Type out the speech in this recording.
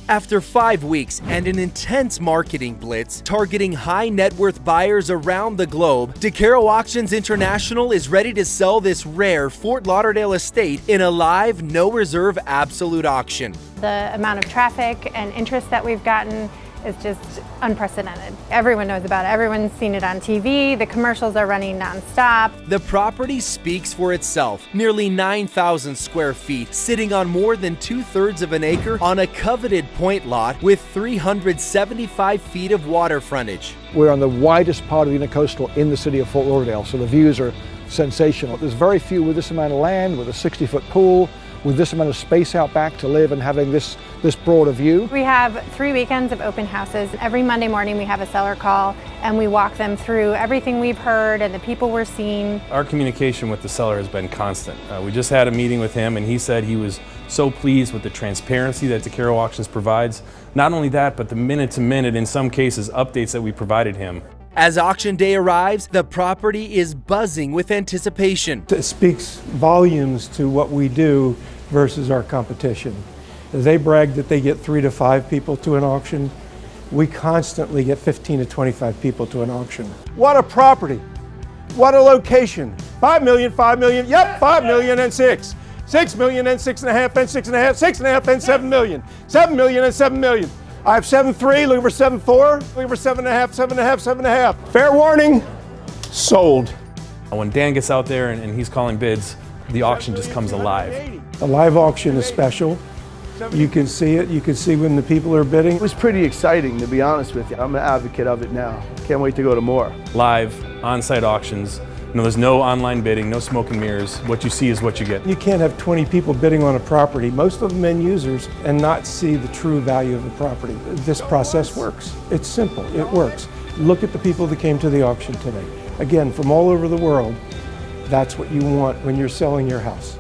After 5 weeks and an intense marketing blitz targeting high net worth buyers around the globe, DeCaro Auctions International is ready to sell this rare Fort Lauderdale estate in a live, no reserve absolute auction. The amount of traffic and interest that we've gotten is just unprecedented. Everyone knows about it. Everyone's seen it on TV. The commercials are running nonstop. The property speaks for itself. Nearly 9,000 square feet, sitting on more than 2/3 of an acre on a coveted point lot with 375 feet of water frontage. We're on the widest part of the Intracoastal in the city of Fort Lauderdale, so the views are sensational. There's very few with this amount of land, with a 60-foot pool, with this amount of space out back to live and having this broader view. We have 3 weekends of open houses. Every Monday morning we have a seller call and we walk them through everything we've heard and the people we're seeing. Our communication with the seller has been constant. We just had a meeting with him and he said he was so pleased with the transparency that DeCaro Auctions provides. Not only that, but the minute-to-minute, in some cases, updates that we provided him. As auction day arrives, the property is buzzing with anticipation. It speaks volumes to what we do versus our competition. They brag that they get 3 to 5 people to an auction. We constantly get 15 to 25 people to an auction. What a property. What a location. 5 million, 5 million, yep, 5 million and 6. 6 million and 6.5 and 6.5, 6.5 and 7 million. 7 million and 7 million. I have 7.3, looking for 7.4, looking for 7.5, 7.5, 7.5. Fair warning, sold. When Dan gets out there and he's calling bids, the auction just comes alive. A live auction is special. You can see it, you can see when the people are bidding. It was pretty exciting, to be honest with you. I'm an advocate of it now. Can't wait to go to more. Live, on-site auctions. There's no online bidding, no smoke and mirrors. What you see is what you get. You can't have 20 people bidding on a property, most of them end users, and not see the true value of the property. This process works. It's simple, it works. Look at the people that came to the auction today. Again, from all over the world, that's what you want when you're selling your house.